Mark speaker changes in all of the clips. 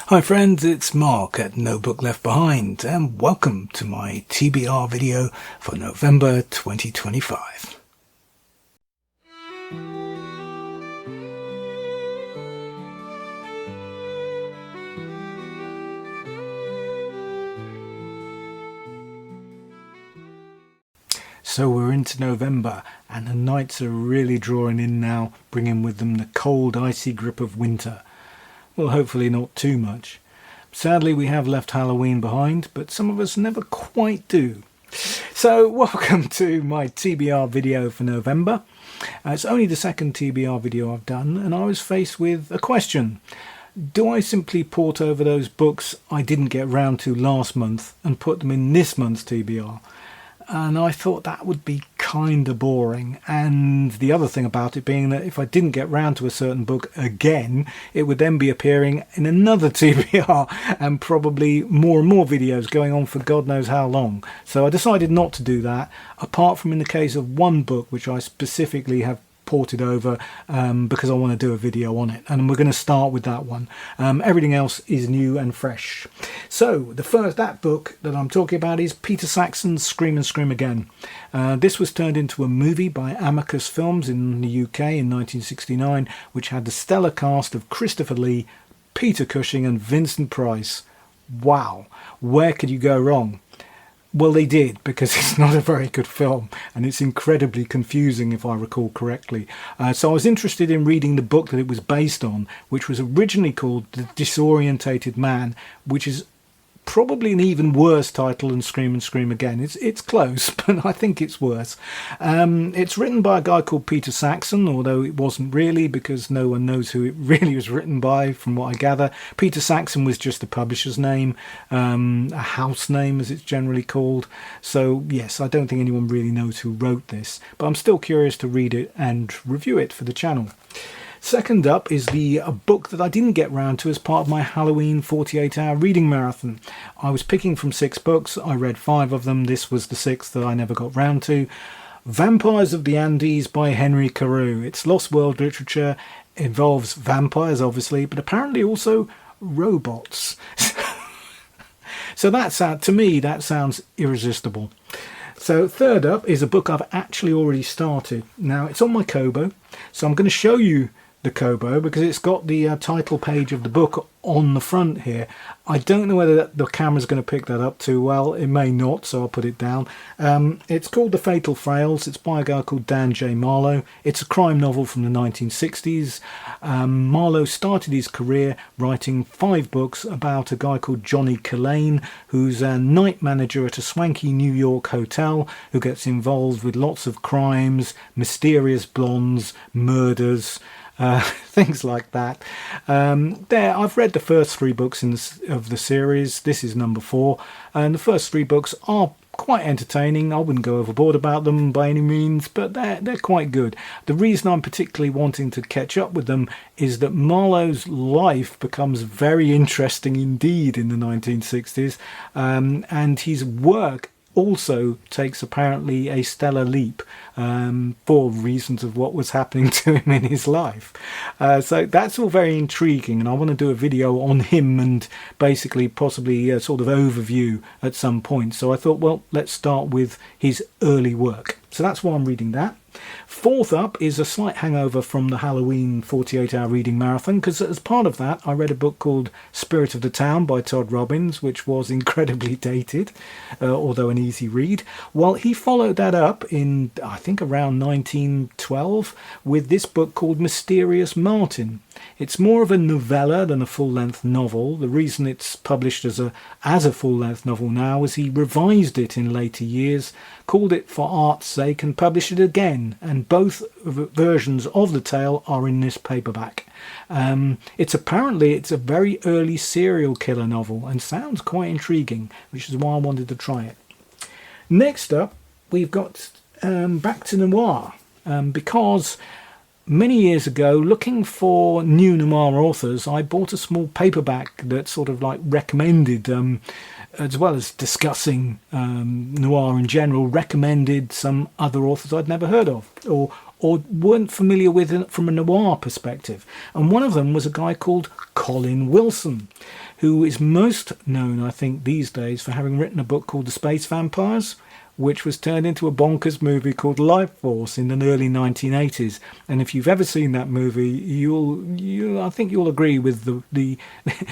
Speaker 1: Hi friends, it's Mark at No Book Left Behind and welcome to my TBR video for November 2025. So we're into November and the nights are really drawing in now, bringing with them the cold, icy grip of winter. Well, hopefully not too much. Sadly, we have left Halloween behind, but some of us never quite do. So welcome to my TBR video for November. It's only the second TBR video I've done, and I was faced with a question. Do I simply port over those books I didn't get round to last month and put them in this month's TBR? And I thought that would be kind of boring. And the other thing about it being that if I didn't get round to a certain book again, it would then be appearing in another TBR and probably more and more videos going on for God knows how long. So I decided not to do that, apart from in the case of one book which I specifically have ported over because I want to do a video on it, and we're going to start with that one. Everything else is new and fresh. So that book that I'm talking about is Peter Saxon's Scream and Scream Again. This was turned into a movie by Amicus Films in the UK in 1969, which had the stellar cast of Christopher Lee, Peter Cushing and Vincent Price. Wow, where could you go wrong? Well, they did, because it's not a very good film and it's incredibly confusing if I recall correctly. So I was interested in reading the book that it was based on, which was originally called The Disorientated Man, which is probably an even worse title than Scream and Scream Again. It's close, but I think it's worse. It's written by a guy called Peter Saxon, although it wasn't really, because no one knows who it really was written by, from what I gather. Peter Saxon was just a publisher's name, a house name as it's generally called. So yes, I don't think anyone really knows who wrote this, but I'm still curious to read it and review it for the channel. Second up is a book that I didn't get round to as part of my Halloween 48-hour reading marathon. I was picking from 6 books. I read 5 of them. This was the 6th that I never got round to. Vampires of the Andes by Henry Carew. It's Lost World literature. It involves vampires, obviously, but apparently also robots. So to me, that sounds irresistible. So third up is a book I've actually already started. Now, it's on my Kobo, so I'm going to show you the Kobo because it's got the title page of the book on the front here. I don't know whether the camera's going to pick that up too well. It may not, so I'll put it down. It's called The Fatal Frails. It's by a guy called Dan J. Marlowe. It's a crime novel from the 1960s. Marlowe started his career writing 5 books about a guy called Johnny Colin, who's a night manager at a swanky New York hotel who gets involved with lots of crimes, mysterious blondes, murders, things like that. I've read the first 3 books of the series. This is number 4, and the first 3 books are quite entertaining. I wouldn't go overboard about them by any means, but they're quite good. The reason I'm particularly wanting to catch up with them is that Marlowe's life becomes very interesting indeed in the 1960s, and his work also takes apparently a stellar leap for reasons of what was happening to him in his life. So that's all very intriguing, and I want to do a video on him and basically possibly a sort of overview at some point. So I thought, well, let's start with his early work. So that's why I'm reading that. Fourth up is a slight hangover from the Halloween 48-hour reading marathon, because as part of that I read a book called Spirit of the Town by Todd Robbins, which was incredibly dated, although an easy read. Well, he followed that up in, I think, around 1912 with this book called Mysterious Martin. It's more of a novella than a full-length novel. The reason it's published as a full-length novel now is he revised it in later years, called it for art's sake, and published it again, and both versions of the tale are in this paperback. It's a very early serial killer novel and sounds quite intriguing, which is why I wanted to try it. Next up, we've got back to noir, because many years ago, looking for new noir authors, I bought a small paperback that sort of like recommended, as well as discussing noir in general, recommended some other authors I'd never heard of or weren't familiar with from a noir perspective. And one of them was a guy called Colin Wilson, who is most known, I think, these days for having written a book called The Space Vampires, which was turned into a bonkers movie called Life Force in the early 1980s. And if you've ever seen that movie, I think you'll agree with the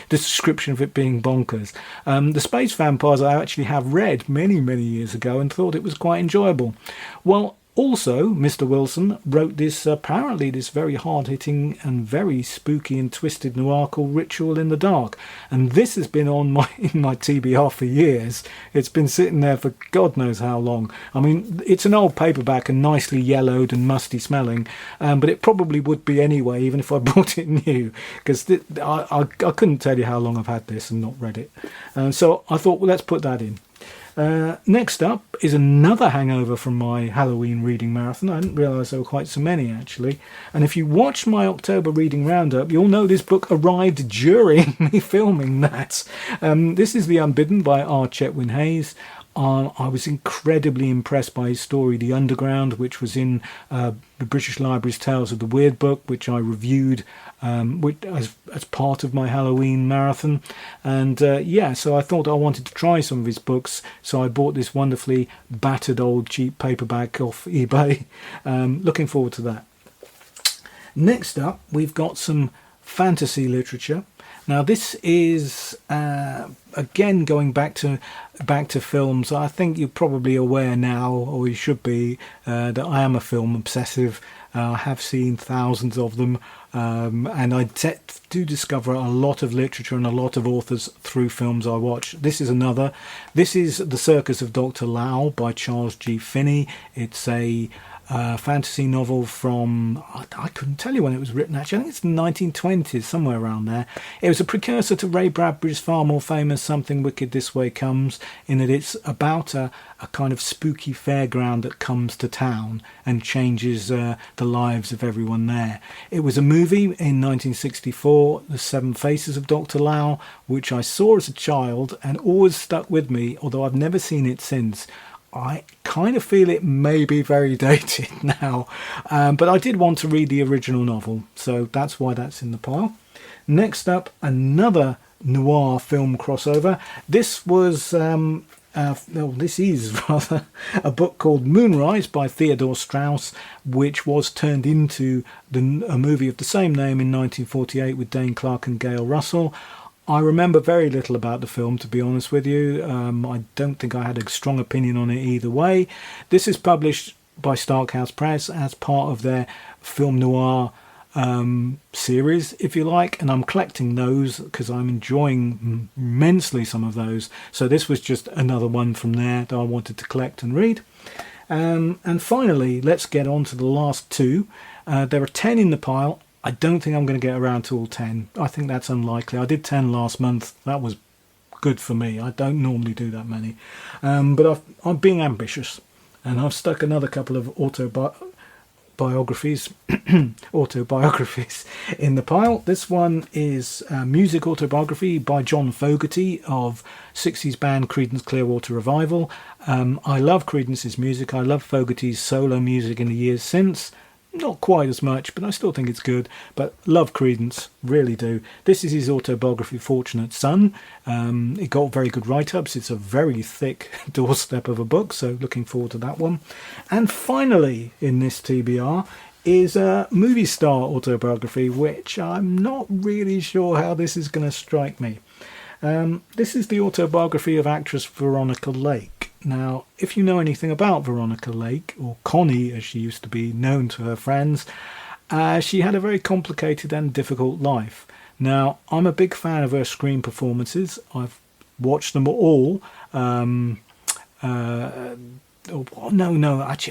Speaker 1: description of it being bonkers. The Space Vampires I actually have read many, many years ago and thought it was quite enjoyable. Well, also, Mr. Wilson wrote apparently this very hard-hitting and very spooky and twisted noir called Ritual in the Dark. And this has been in my TBR for years. It's been sitting there for God knows how long. I mean, it's an old paperback and nicely yellowed and musty smelling, but it probably would be anyway, even if I bought it new, because I couldn't tell you how long I've had this and not read it. So I thought, well, let's put that in. Next up is another hangover from my Halloween reading marathon. I didn't realise there were quite so many, actually. And if you watch my October reading roundup, you'll know this book arrived during me filming that. This is The Unbidden by R. Chetwyn-Hayes. I was incredibly impressed by his story, The Underground, which was in the British Library's Tales of the Weird book, which I reviewed as part of my Halloween marathon. And so I thought I wanted to try some of his books, so I bought this wonderfully battered old cheap paperback off eBay. Looking forward to that. Next up, we've got some fantasy literature. Now this is again going back to films. I think you're probably aware now, or you should be, that I am a film obsessive. I have seen thousands of them, and I do discover a lot of literature and a lot of authors through films I watch. This is another. This is The Circus of Dr. Lao by Charles G. Finney. It's a fantasy novel from, I couldn't tell you when it was written actually, I think it's the 1920s, somewhere around there. It was a precursor to Ray Bradbury's far more famous Something Wicked This Way Comes, in that it's about a kind of spooky fairground that comes to town and changes the lives of everyone there. It was a movie in 1964, The Seven Faces of Dr. Lao, which I saw as a child and always stuck with me, although I've never seen it since. I kind of feel it may be very dated now, but I did want to read the original novel, so that's why that's in the pile. Next up, another noir film crossover. This was, this is rather a book called Moonrise by Theodore Strauss, which was turned into a movie of the same name in 1948 with Dane Clark and Gail Russell. I remember very little about the film, to be honest with you. I don't think I had a strong opinion on it either way. This is published by Starkhouse Press as part of their film noir series, if you like, and I'm collecting those because I'm enjoying immensely some of those. So this was just another one from there that I wanted to collect and read. And finally, let's get on to the last two. There are 10 in the pile. I don't think I'm going to get around to all 10. I think that's unlikely. I did 10 last month. That was good for me. I don't normally do that many. But I'm being ambitious. And I've stuck another couple of autobiographies in the pile. This one is a music autobiography by John Fogerty of 60s band Creedence Clearwater Revival. I love Creedence's music. I love Fogerty's solo music in the years since. Not quite as much, but I still think it's good. But love Creedence, really do. This is his autobiography, Fortunate Son. It got very good write-ups. It's a very thick doorstep of a book, so looking forward to that one. And finally, in this TBR, is a movie star autobiography, which I'm not really sure how this is going to strike me. This is the autobiography of actress Veronica Lake. Now, if you know anything about Veronica Lake, or Connie as she used to be known to her friends, she had a very complicated and difficult life. Now, I'm a big fan of her screen performances. I've watched them all. Actually,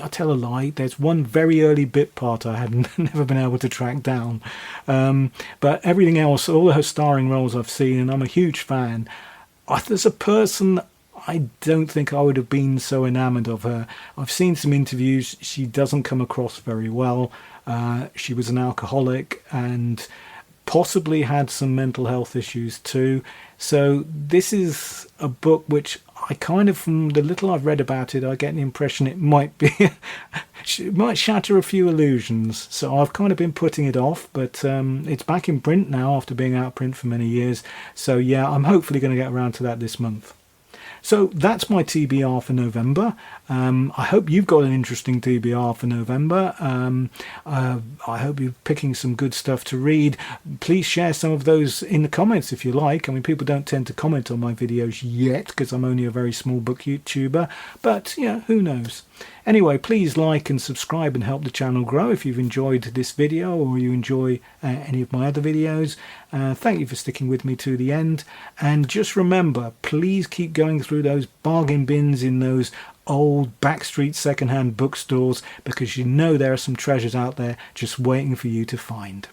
Speaker 1: I tell a lie. There's one very early bit part I had never been able to track down. But everything else, all her starring roles I've seen, and I'm a huge fan. As a person, I don't think I would have been so enamoured of her. I've seen some interviews. She doesn't come across very well. She was an alcoholic and possibly had some mental health issues too. So this is a book which I kind of, from the little I've read about it, I get the impression it might be, it might shatter a few illusions. So I've kind of been putting it off, but it's back in print now after being out of print for many years. So yeah, I'm hopefully going to get around to that this month. So that's my TBR for November. I hope you've got an interesting TBR for November. I hope you're picking some good stuff to read. Please share some of those in the comments if you like. I mean, people don't tend to comment on my videos yet because I'm only a very small book YouTuber, but yeah, who knows. Anyway, please like and subscribe and help the channel grow if you've enjoyed this video or you enjoy any of my other videos. Thank you for sticking with me to the end. And just remember, please keep going through those bargain bins in those old backstreet secondhand bookstores, because you know there are some treasures out there just waiting for you to find.